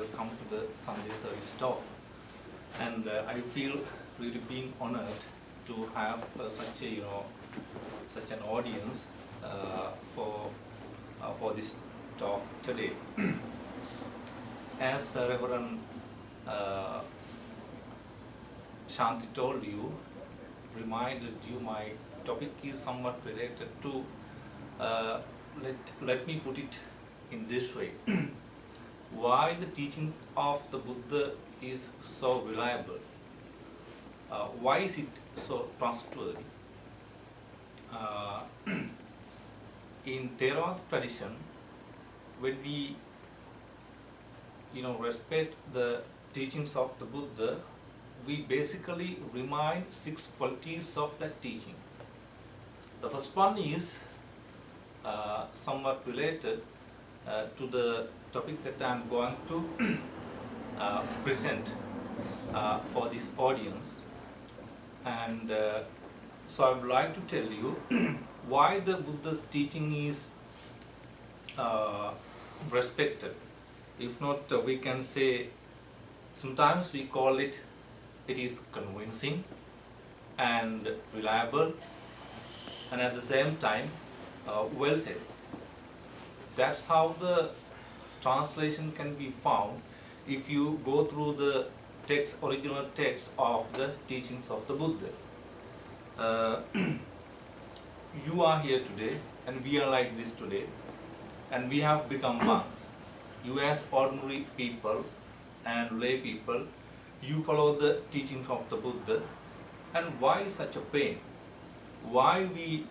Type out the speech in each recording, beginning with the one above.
welcome to the Sunday service talk. And I feel really being honored to have such an audience for this talk today. As Reverend Shanti told you, reminded you, my topic is somewhat related to, let me put it in this way. Why the teaching of the Buddha is so reliable? Why is it so trustworthy? In Theravada tradition, when we respect the teachings of the Buddha, we basically remind 6 qualities of that teaching. The first one is somewhat related to the topic that I am going to present for this audience. And so I would like to tell you why the Buddha's teaching is respected. If not, we can say, sometimes we call it is convincing and reliable, and at the same time well said. That's how the translation can be found if you go through the original text of the teachings of the Buddha. You are here today, and we are like this today, and we have become monks. You as ordinary people and lay people, you follow the teachings of the Buddha. And why such a pain? Why we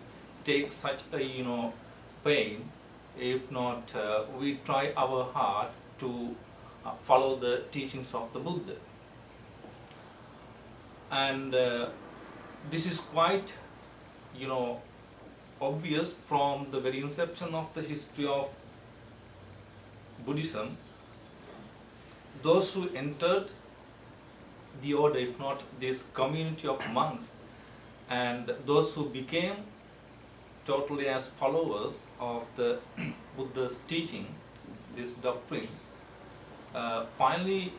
take such a pain if not we try our hard to follow the teachings of the Buddha? And this is quite obvious from the very inception of the history of Buddhism. Those who entered the order, if not this community of monks, and those who became totally as followers of the Buddha's teaching, this doctrine, finally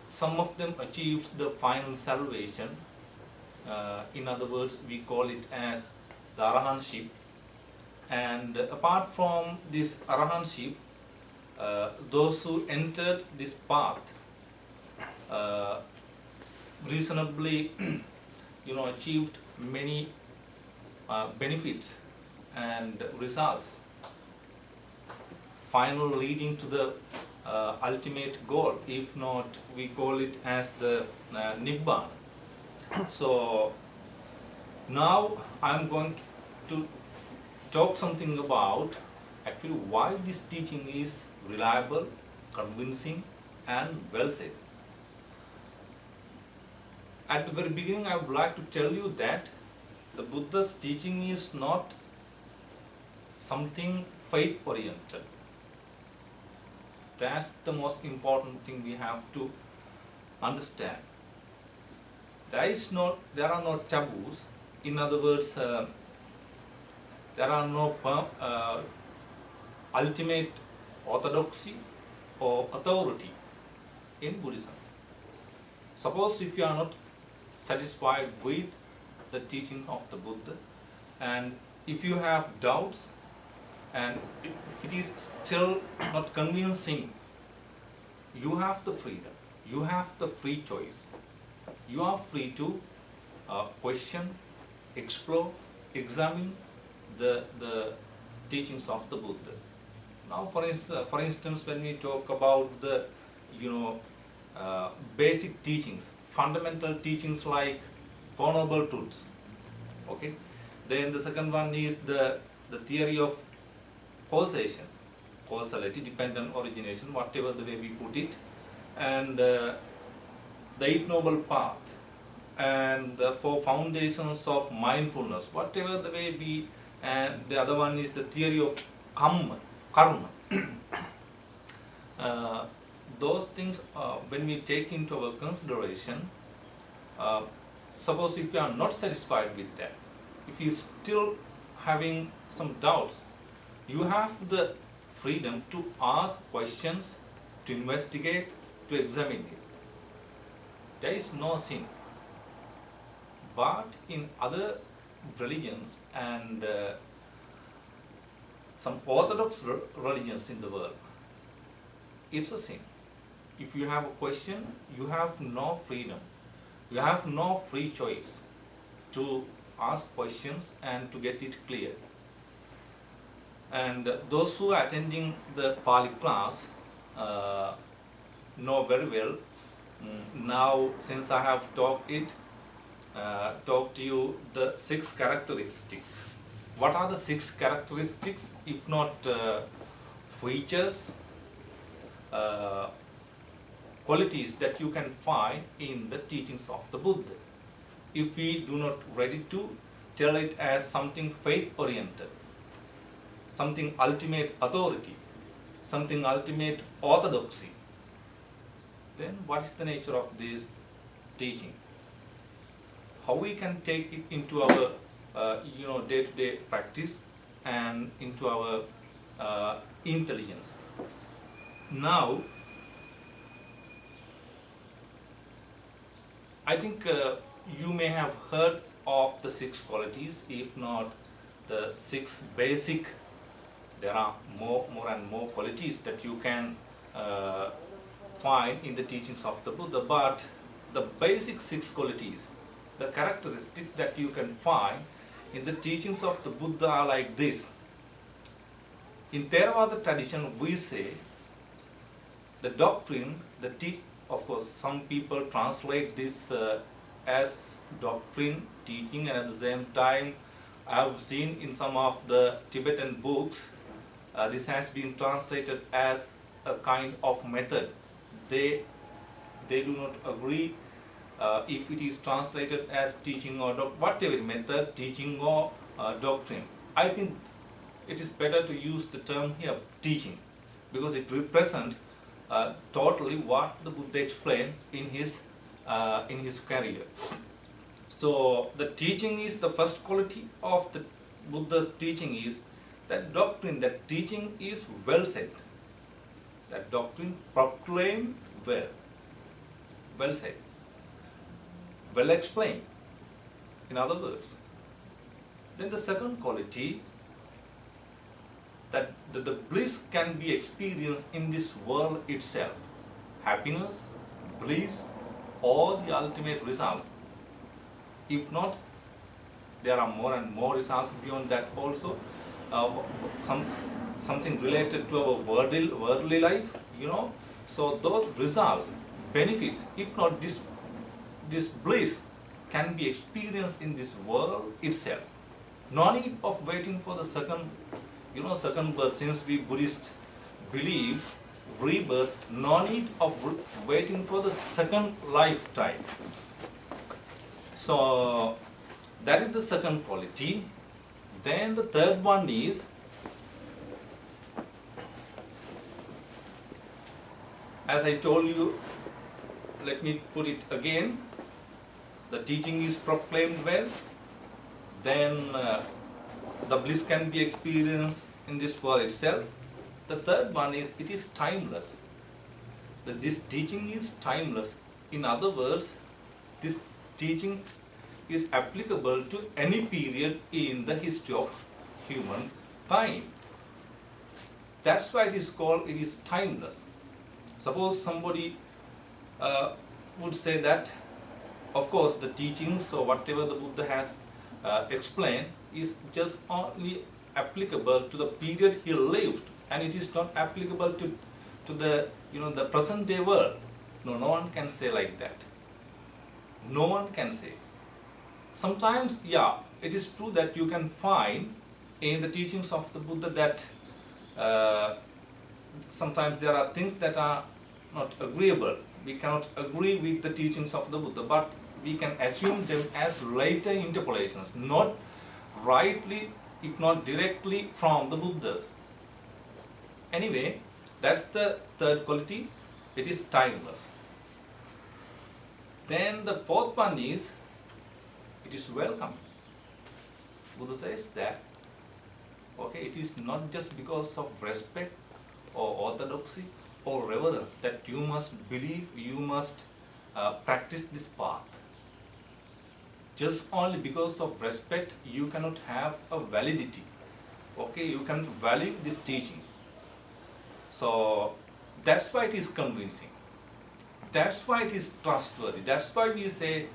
some of them achieved the final salvation. In other words, we call it as the arahantship. And apart from this arahantship, those who entered this path reasonably achieved many benefits and results, finally leading to the ultimate goal, if not we call it as the Nibbana. So now I am going to talk something about actually why this teaching is reliable, convincing and well said. At the very beginning, I would like to tell you that the Buddha's teaching is not something faith-oriented. That's the most important thing we have to understand. There are no taboos. In other words, there are no ultimate orthodoxy or authority in Buddhism. Suppose if you are not satisfied with the teaching of the Buddha, and if you have doubts, and if it is still not convincing, you have the freedom, you have the free choice. You are free to question, explore, examine the teachings of the Buddha. Now, for instance, when we talk about the basic teachings, fundamental teachings like Four Noble Truths, okay. Then the second one is the theory of causation, causality, dependent origination, whatever the way we put it, and the Eight Noble Path, and the 4 foundations of mindfulness, whatever the way we, and the other one is the theory of karma. Those things, when we take into our consideration, suppose if you are not satisfied with that, if you still having some doubts, you have the freedom to ask questions, to investigate, to examine it. There is no sin. But in other religions and some orthodox religions in the world, it's a sin. If you have a question, you have no freedom. You have no free choice to ask questions and to get it clear. And those who are attending the Pali class know very well. Now, since I have talked to you the 6 characteristics. What are the 6 characteristics, if not features, qualities that you can find in the teachings of the Buddha? If we do not ready to tell it as something faith-oriented, something ultimate authority, something ultimate orthodoxy, then what is the nature of this teaching? How we can take it into our day-to-day practice and into our intelligence? Now, I think you may have heard of the 6 qualities, if not the 6 basic. There are more and more qualities that you can find in the teachings of the Buddha, but the basic 6 qualities, the characteristics that you can find in the teachings of the Buddha are like this. In Theravada tradition, we say the doctrine, of course, some people translate this as doctrine, teaching, and at the same time, I have seen in some of the Tibetan books, this has been translated as a kind of method. They do not agree if it is translated as teaching or whatever method, teaching or doctrine. I think it is better to use the term here, teaching, because it represents totally what the Buddha explained in his career. So the teaching is the first quality of the Buddha's teaching is that doctrine, that teaching is well said. That doctrine proclaimed well said, well explained, in other words. Then the second quality, that the bliss can be experienced in this world itself. Happiness, bliss, or the ultimate results. If not, there are more and more results beyond that also. Something related to our worldly life, So those results, benefits, if not this bliss can be experienced in this world itself. No need of waiting for the second birth. Since we Buddhists believe rebirth, no need of waiting for the second lifetime. So that is the second quality. Then the third one is, as I told you, let me put it again, the teaching is proclaimed well, then the bliss can be experienced in this world itself. The third one is, it is timeless. This teaching is timeless. In other words, this teaching is applicable to any period in the history of humankind. That's why it is timeless. Suppose somebody would say that, of course, the teachings or whatever the Buddha has explained is just only applicable to the period he lived, and it is not applicable to the the present day world. No one can say like that. No one can say. Sometimes, it is true that you can find in the teachings of the Buddha that sometimes there are things that are not agreeable. We cannot agree with the teachings of the Buddha, but we can assume them as later interpolations, not rightly, if not directly from the Buddhas. Anyway, that's the third quality. It is timeless. Then the fourth one is, it is welcoming. Buddha says that, it is not just because of respect or orthodoxy or reverence, that you must believe, you must practice this path. Just only because of respect, you cannot have a validity. Okay, you cannot value this teaching. So that's why it is convincing. That's why it is trustworthy. That's why we say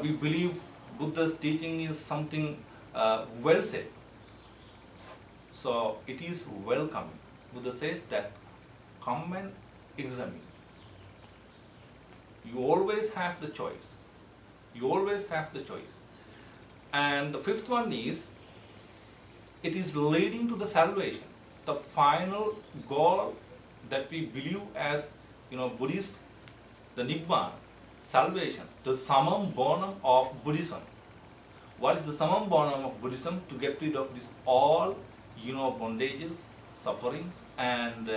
we believe Buddha's teaching is something well said. So it is welcoming. Buddha says that come and examine. You always have the choice. You always have the choice. And the fifth one is, it is leading to the salvation. The final goal that we believe as Buddhist, the Nibbana, salvation, the summum bonum of Buddhism. What is the summum bonum of Buddhism? To get rid of this all bondages, sufferings, and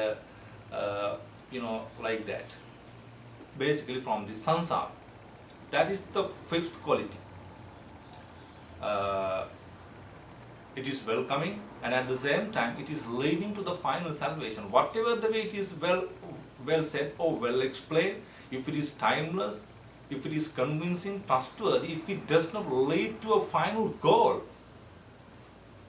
like that. Basically from the samsara. That is the fifth quality. It is welcoming, and at the same time it is leading to the final salvation. Whatever the way it is well said or well explained, if it is timeless, if it is convincing, trustworthy, if it does not lead to a final goal,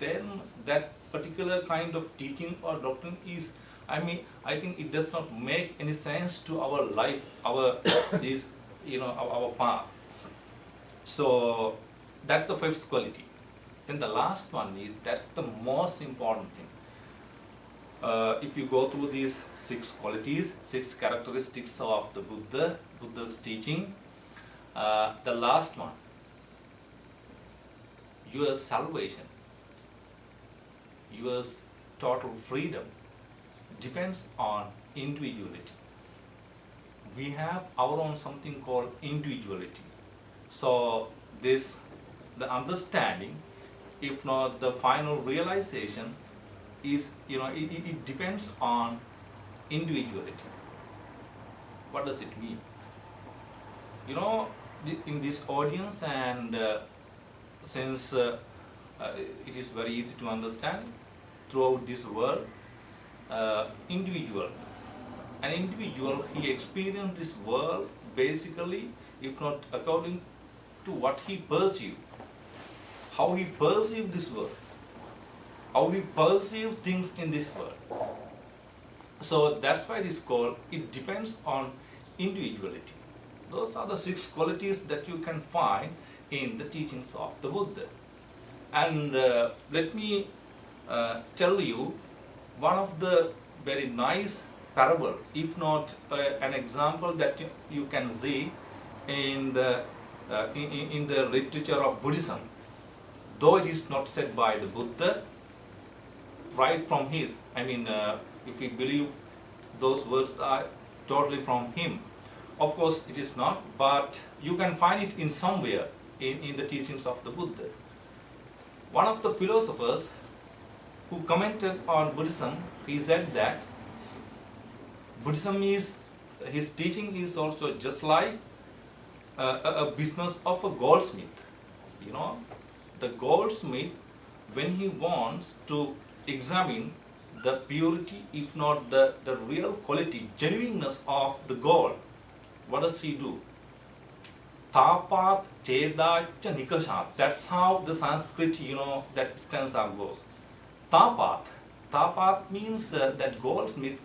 then that particular kind of teaching or doctrine is, I think it does not make any sense to our life, our our path. So that's the fifth quality. Then the last one is, that's the most important thing. If you go through these 6 qualities, 6 characteristics of the Buddha's teaching, the last one, your salvation, your total freedom, depends on individuality. We have our own something called individuality. So the understanding, if not the final realization, is it depends on individuality. What does it mean? In this audience, and since it is very easy to understand, throughout this world, an individual, he experienced this world basically, if not according to what he perceived, how he perceived this world, how we perceive things in this world. So that's why it is called, it depends on individuality. Those are the 6 qualities that you can find in the teachings of the Buddha. And let me tell you one of the very nice parable, if not an example that you can see in the literature of Buddhism, though it is not said by the Buddha, right from his, if we believe those words are totally from him, of course it is not, but you can find it in somewhere in the teachings of the Buddha. One of the philosophers who commented on Buddhism, he said that Buddhism is, his teaching is also just like a business of a goldsmith. The goldsmith, when he wants to examine the purity, if not the real quality, genuineness of the gold, what does he do? Tapat chedacha nikashat. That's how the Sanskrit, that stanza goes. Tapat means that goldsmith,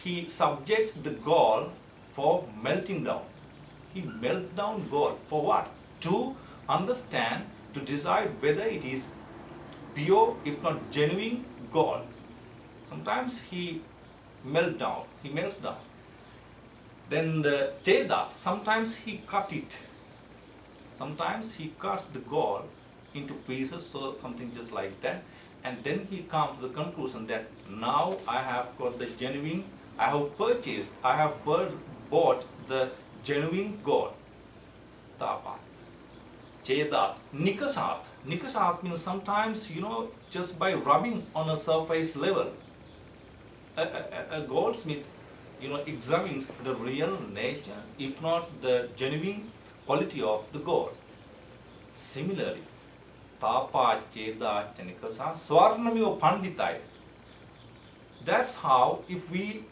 he subjects the gold for melting down. He melts down gold for what? To understand, to decide whether it is pure, if not genuine gold. Sometimes he melts down. Then the chedat, sometimes he cut it. Sometimes he cuts the gold into pieces, so something just like that. And then he comes to the conclusion that now I have got the genuine, I have bought the genuine gold. Tapat. Chedat. Nikasat. Nikasat means sometimes, just by rubbing on a surface level, a goldsmith, examines the real nature, if not the genuine quality of the gold. Similarly, Tapa Cheda Chanikasa Swarnamiyo Pandita is. That's how, if we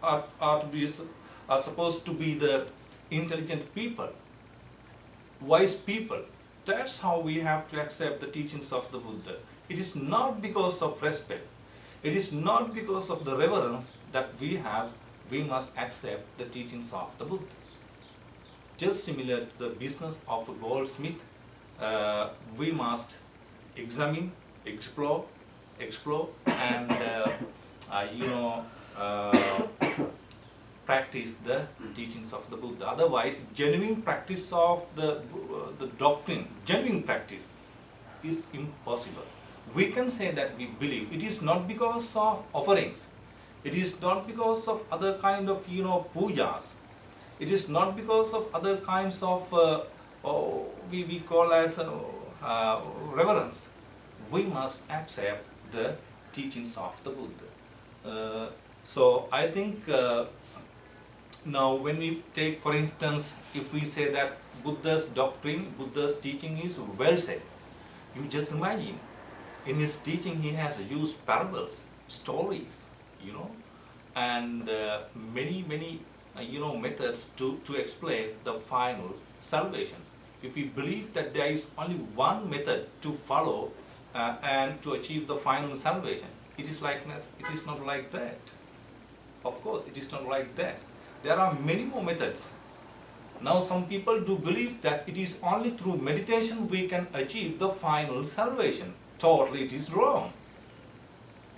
are supposed to be the intelligent people, wise people. That's how we have to accept the teachings of the Buddha. It is not because of respect, it is not because of the reverence that we have, we must accept the teachings of the Buddha. Just similar to the business of a goldsmith, we must examine, explore, and practice the teachings of the Buddha. Otherwise, genuine practice of the doctrine, genuine practice is impossible. We can say that we believe. It is not because of offerings. It is not because of other kind of pujas. It is not because of other kinds of we call as reverence. We must accept the teachings of the Buddha. So I think now when we take, for instance, if we say that Buddha's doctrine, Buddha's teaching is well said, you just imagine, in his teaching he has used parables, stories, and many methods to explain the final salvation. If we believe that there is only one method to follow and to achieve the final salvation, it is not like that. Of course, it is not like that. There are many more methods. Now some people do believe that it is only through meditation we can achieve the final salvation. Totally it is wrong.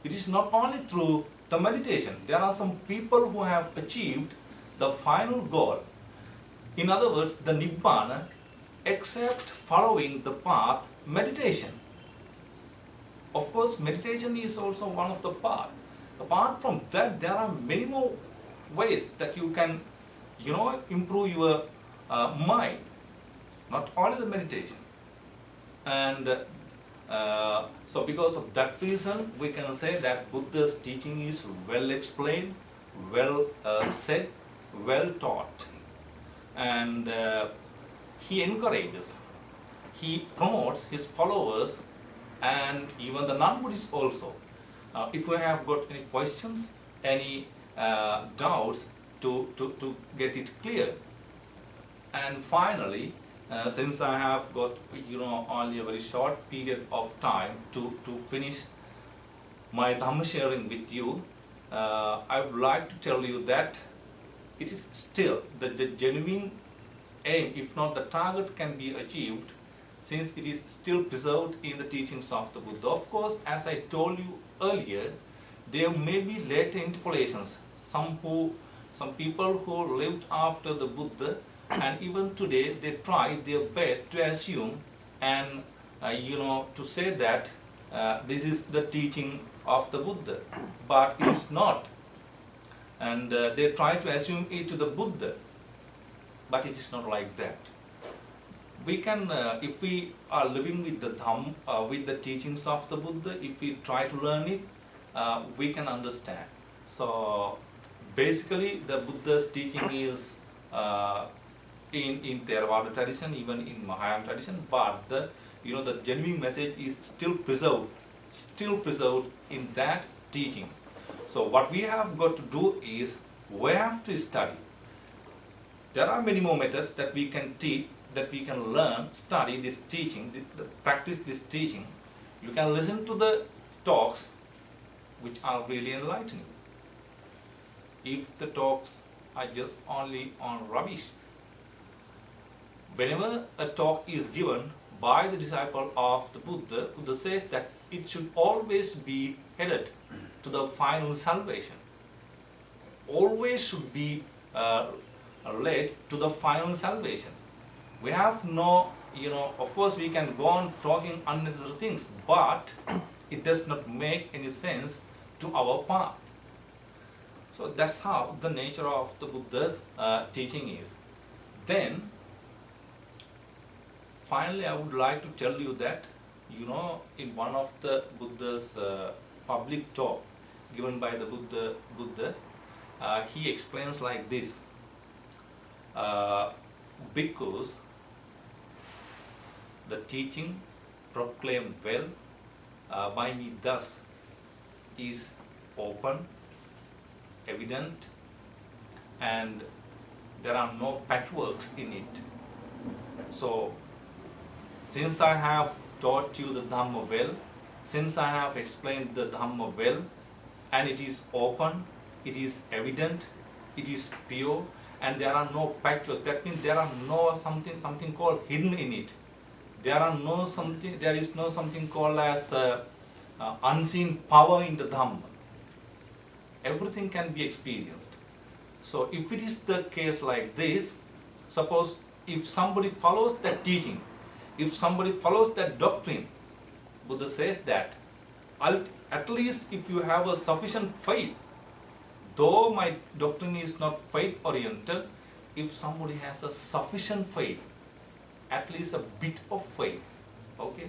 It is not only through the meditation. There are some people who have achieved the final goal. In other words, the Nibbana, except following the path meditation. Of course, meditation is also one of the paths. Apart from that, there are many more ways that you can, improve your mind. Not only the meditation. And so because of that reason, we can say that Buddha's teaching is well explained, well said, well taught. And he encourages, he promotes his followers and even the non-Buddhists also. If you have got any questions, any doubts, to get it clear. And finally, since I have got only a very short period of time to finish my Dhamma sharing with you, I would like to tell you that it is still the genuine aim, if not the target, can be achieved, since it is still preserved in the teachings of the Buddha. Of course, as I told you earlier, there may be later interpolations. Some people who lived after the Buddha, and even today they try their best to assume and to say that this is the teaching of the Buddha, but it is not. And they try to assume it to the Buddha, but it is not like that. We can, if we are living with the Dhamma, with the teachings of the Buddha, if we try to learn it, we can understand. So basically, the Buddha's teaching is in Theravada tradition, even in Mahayana tradition, but the genuine message is still preserved in that teaching. So what we have got to do is we have to study. There are many more methods that we can teach, that we can learn, study this teaching, practice this teaching. You can listen to the talks which are really enlightening. If the talks are just only on rubbish, whenever a talk is given by the disciple of the Buddha, Buddha says that it should always be headed to the final salvation. Always should be led to the final salvation. We have no, of course we can go on talking unnecessary things, but it does not make any sense to our path. So that's how the nature of the Buddha's teaching is. Then, finally I would like to tell you that, in one of the Buddha's public talk given by the Buddha, he explains like this. Bhikkhus, the teaching proclaimed well by me thus is open, evident, and there are no patchworks in it. So, since I have taught you the Dhamma well, since I have explained the Dhamma well, and it is open, it is evident, it is pure, and there are no patchwork. That means there are no something called hidden in it. There is no something called as unseen power in the Dhamma. Everything can be experienced. So if it is the case like this, suppose if somebody follows that teaching, if somebody follows that doctrine, Buddha says that at least if you have a sufficient faith, though my doctrine is not faith oriented, if somebody has a sufficient faith, at least a bit of faith, okay?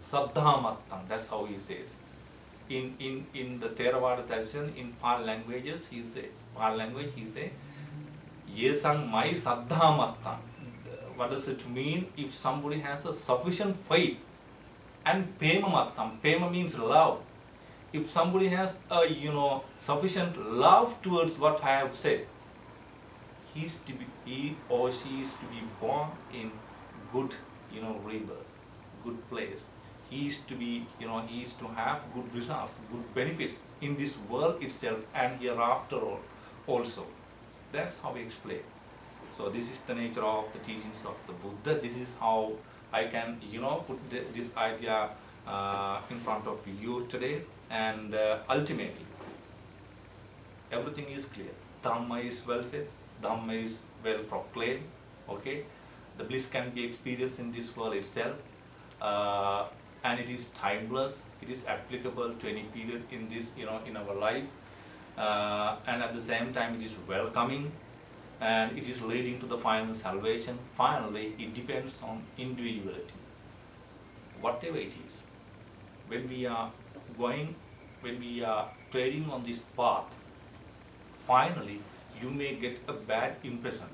Saddhamattam, that's how he says. In the Theravada tradition, in Pali language, he say, Yesang mai saddhamattam. What does it mean? If somebody has a sufficient faith, and pemamattam, pema means love. If somebody has a sufficient love towards what I have said, he or she is to be born in good rebirth, good place. He is to have good results, good benefits in this world itself and hereafter also. That's how we explain. So this is the nature of the teachings of the Buddha. This is how I can put this idea in front of you today, and ultimately everything is clear. Dhamma is well said, Dhamma is well proclaimed, okay? The bliss can be experienced in this world itself, and it is timeless, it is applicable to any period in this, in our life, and at the same time it is welcoming, and it is leading to the final salvation. Finally, it depends on individuality. Whatever it is, when we are trading on this path, finally you may get a bad impression.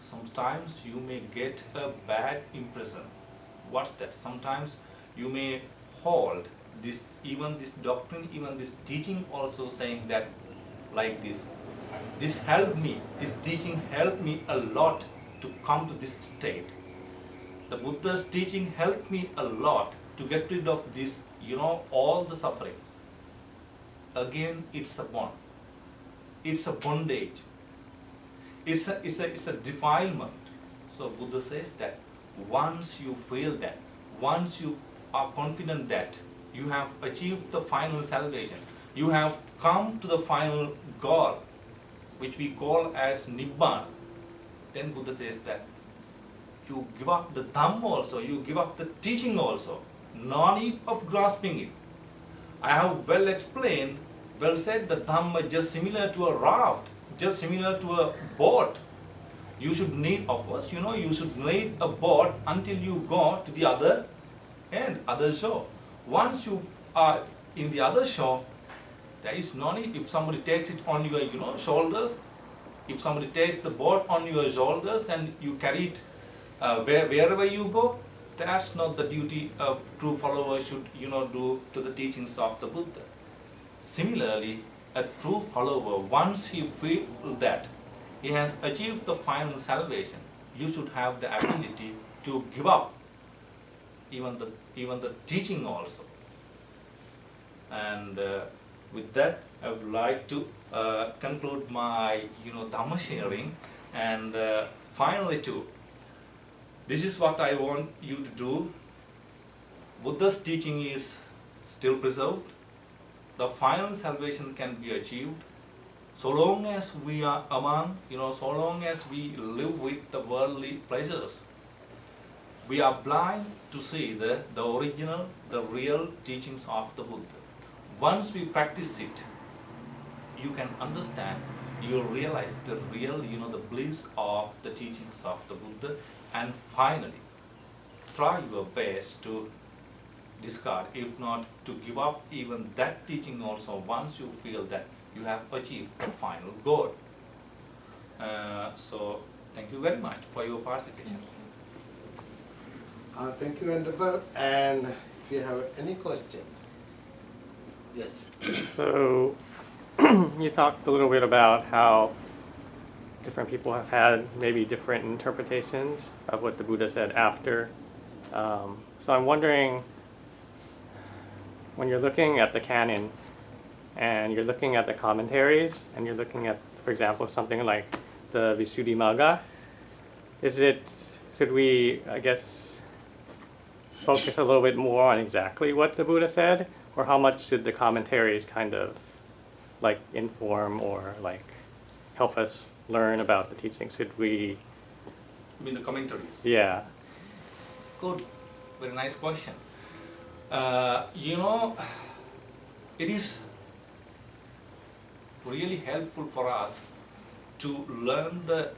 Sometimes you may get a bad impression. What's that? Sometimes you may hold this doctrine, even this teaching also saying that like this. This helped me, this teaching helped me a lot to come to this state. The Buddha's teaching helped me a lot to get rid of this, all the sufferings. Again, it's a bond. It's a bondage. It's a defilement. So Buddha says that once you feel that, once you are confident that you have achieved the final salvation, you have come to the final goal, which we call as Nibbana, then Buddha says that you give up the Dhamma also, you give up the teaching also. No need of grasping it. I have well explained, well said, the Dhamma is just similar to a raft, just similar to a boat. You should need, of course, you should need a boat until you go to the other end, other shore. Once you are in the other shore, there is no need. If somebody takes it on your shoulders, if somebody takes the boat on your shoulders and you carry it wherever you go, that's not the duty a true follower should do to the teachings of the Buddha. Similarly, a true follower, once he feels that he has achieved the final salvation, you should have the ability to give up even the teaching also. And with that, I would like to conclude my Dhamma sharing, and finally too, this is what I want you to do. Buddha's teaching is still preserved. The final salvation can be achieved so long as we are among, so long as we live with the worldly pleasures. We are blind to see the original, the real teachings of the Buddha. Once we practice it, you can understand, you'll realize the real, the bliss of the teachings of the Buddha, and finally, try your best to discard, if not to give up even that teaching also, once you feel that you have achieved the final goal. So, thank you very much for your participation. Thank you, wonderful. And if you have any question. Yes. So, you talked a little bit about how different people have had maybe different interpretations of what the Buddha said after. So I'm wondering, when you're looking at the canon and you're looking at the commentaries and you're looking at, for example, something like the Visuddhimagga, should we, I guess, focus a little bit more on exactly what the Buddha said, or how much should the commentaries kind of like inform or like help us learn about the teaching? Should we? You mean the commentaries? Yeah. Good, very nice question. It is really helpful for us to learn the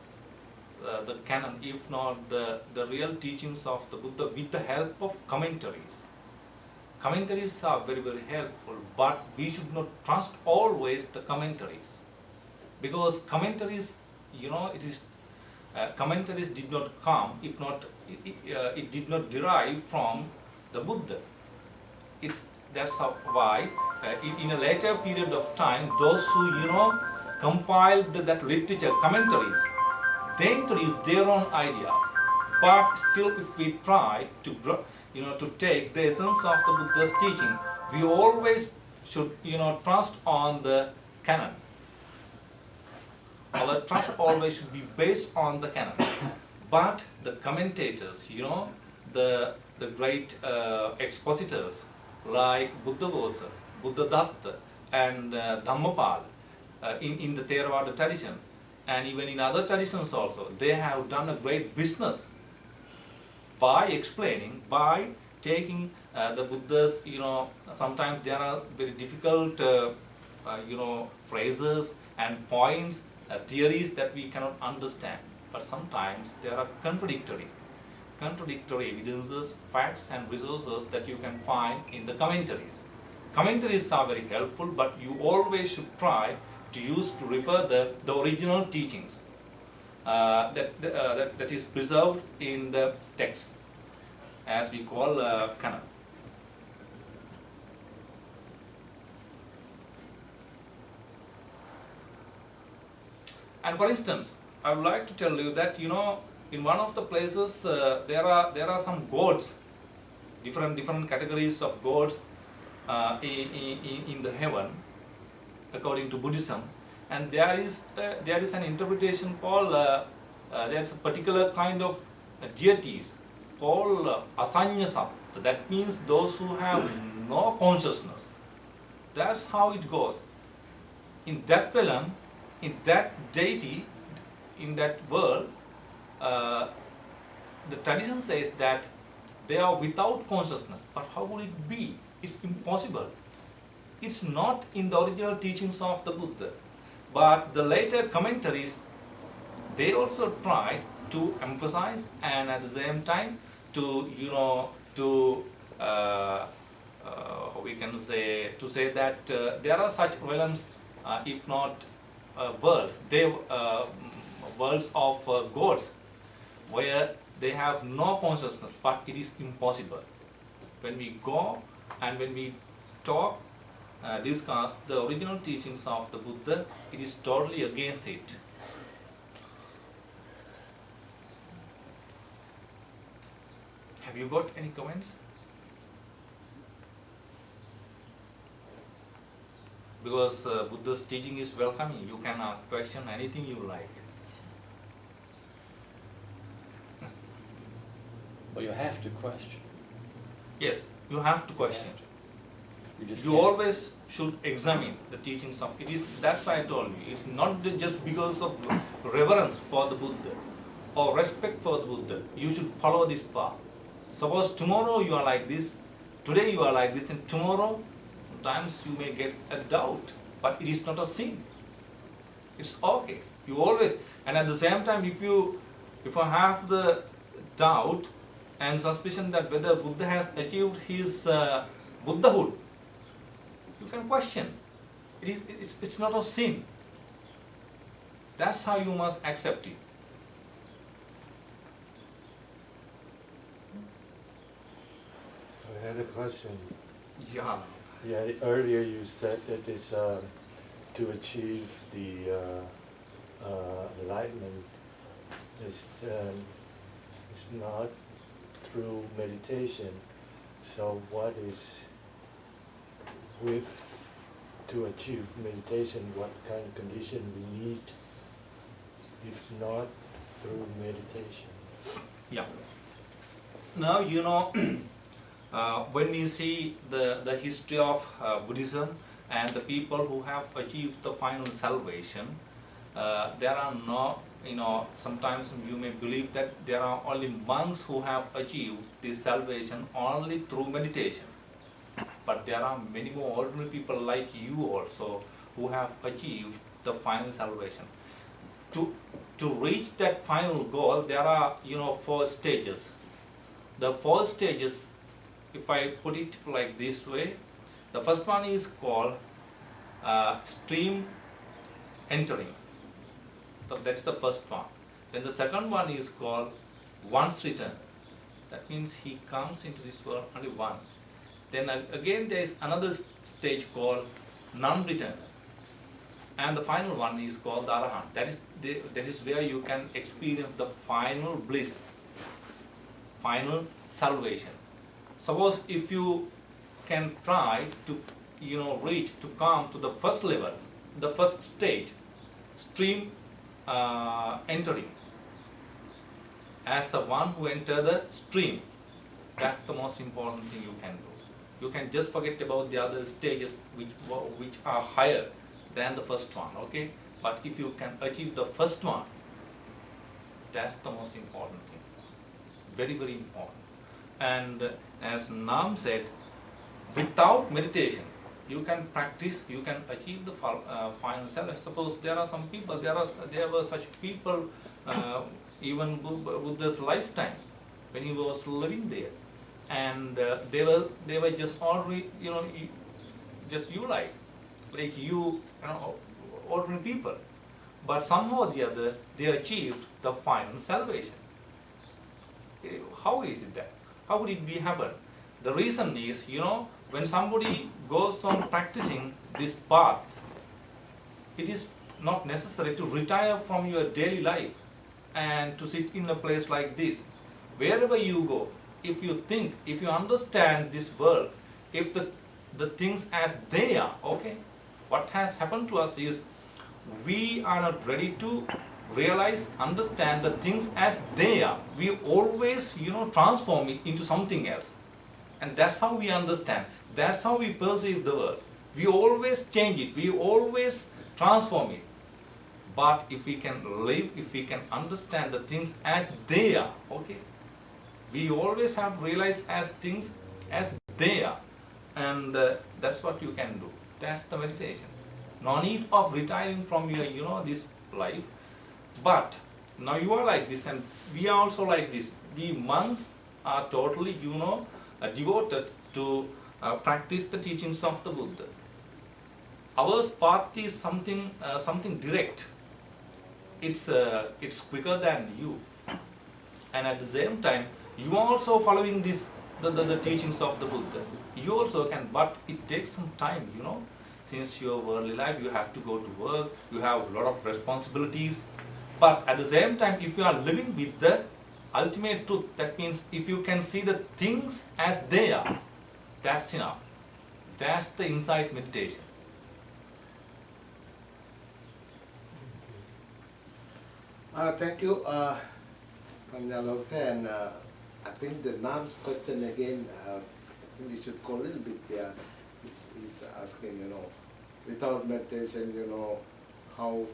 canon, if not the real teachings of the Buddha, with the help of commentaries. Commentaries are very, very helpful, but we should not trust always the commentaries, because commentaries, commentaries did not come, if not, it did not derive from the Buddha. That's why in a later period of time, those who compiled that literature, commentaries, they introduced their own ideas. But still, if we try to take the essence of the Buddha's teaching, we always should trust on the canon. Our trust always should be based on the canon. But the commentators, the great expositors like Buddhaghosa, Buddhadatta, and Dhammapala in the Theravada tradition, and even in other traditions also, they have done a great business by explaining, by taking the Buddha's, sometimes there are very difficult, phrases and points, theories that we cannot understand. But sometimes there are contradictory evidences, facts and resources that you can find in the commentaries. Commentaries are very helpful, but you always should try to refer the original teachings that is preserved in the text, as we call canon. And for instance, I would like to tell you that in one of the places there are some gods, different categories of gods in the heaven, according to Buddhism, and there is an interpretation called there is a particular kind of deities called asanya satta. That means those who have no consciousness. That's how it goes. In that realm, in that deity, in that world, the tradition says that they are without consciousness. But how would it be? It's impossible. It's not in the original teachings of the Buddha. But the later commentaries, they also tried to emphasize and at the same time to we can say that there are such realms, if not worlds, worlds of gods, where they have no consciousness, but it is impossible. When we go and when we talk, discuss the original teachings of the Buddha, it is totally against it. Have you got any comments? Because Buddha's teaching is welcoming. You can question anything you like. Well, you have to question. Yes, you have to question. You can't. always should examine the teachings of it. That's why I told you. It's not just because of reverence for the Buddha or respect for the Buddha. You should follow this path. Suppose tomorrow you are like this, today you are like this, and tomorrow sometimes you may get a doubt, but it is not a sin. It's okay. You always, and at the same time, if you have the doubt and suspicion that whether Buddha has achieved his Buddhahood, you can question. It's not a sin. That's how you must accept it. I had a question. Yeah. Yeah, earlier you said that it's to achieve the enlightenment is not through meditation. So what is with to achieve meditation? What kind of condition we need, if not through meditation? Yeah. Now when we see the history of Buddhism and the people who have achieved the final salvation, there are no, sometimes you may believe that there are only monks who have achieved this salvation only through meditation. But there are many more ordinary people like you also who have achieved the final salvation. To reach that final goal, there are 4 stages. The 4 stages, if I put it like this way, the first one is called stream entering. So that's the first one. Then the second one is called once return. That means he comes into this world only once. Then again there is another stage called non-return. And the final one is called the Arahant. That is where you can experience the final bliss, final salvation. Suppose if you can try to reach, to come to the first level, the first stage, stream entering, as the one who enter the stream, that's the most important thing you can do. You can just forget about the other stages which are higher than the first one, okay? But if you can achieve the first one, that's the most important thing. Very, very important. And as Nam said, without meditation, you can practice, you can achieve the final self. Suppose there are some people, there were such people even Buddha's lifetime when he was living there, and they were just already just like you ordinary people, but somehow or the other they achieved the final salvation. How is it that? How would it be happen? The reason is, when somebody goes on practicing this path, it is not necessary to retire from your daily life and to sit in a place like this. Wherever you go, if you think, if you understand this world, if the things as they are, okay, what has happened to us is we are not ready to realize, understand the things as they are. We always, transform it into something else. And that's how we understand. That's how we perceive the world. We always change it. We always transform it. But if we can live, if we can understand the things as they are, okay, we always have to realize as things as they are. And that's what you can do. That's the meditation. No need of retiring from your, this life. But now you are like this and we are also like this. We monks are totally, devoted to practice the teachings of the Buddha. Our path is something direct. It's quicker than you. And at the same time, you are also following the teachings of the Buddha. You also can, but it takes some time, Since your worldly life, you have to go to work, you have a lot of responsibilities. But at the same time, if you are living with the ultimate truth, that means if you can see the things as they are, that's enough. That's the insight meditation. Thank you, Pannaloka, and I think the Nam's question again, I think we should go a little bit there. He's asking, without meditation, how,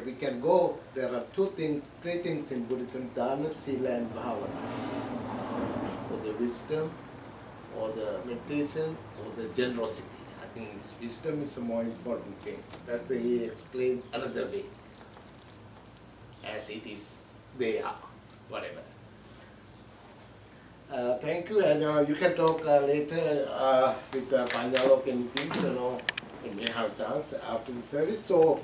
we can go. There are 3 things in Buddhism: Dhamma, Sila, and Bhavana. Or the wisdom, or the meditation, or the generosity. I think wisdom is the more important thing. That's the he explained another way. As it is, they are, whatever. Thank you, and you can talk later with Pannaloka and things, when we have chance after the service. So.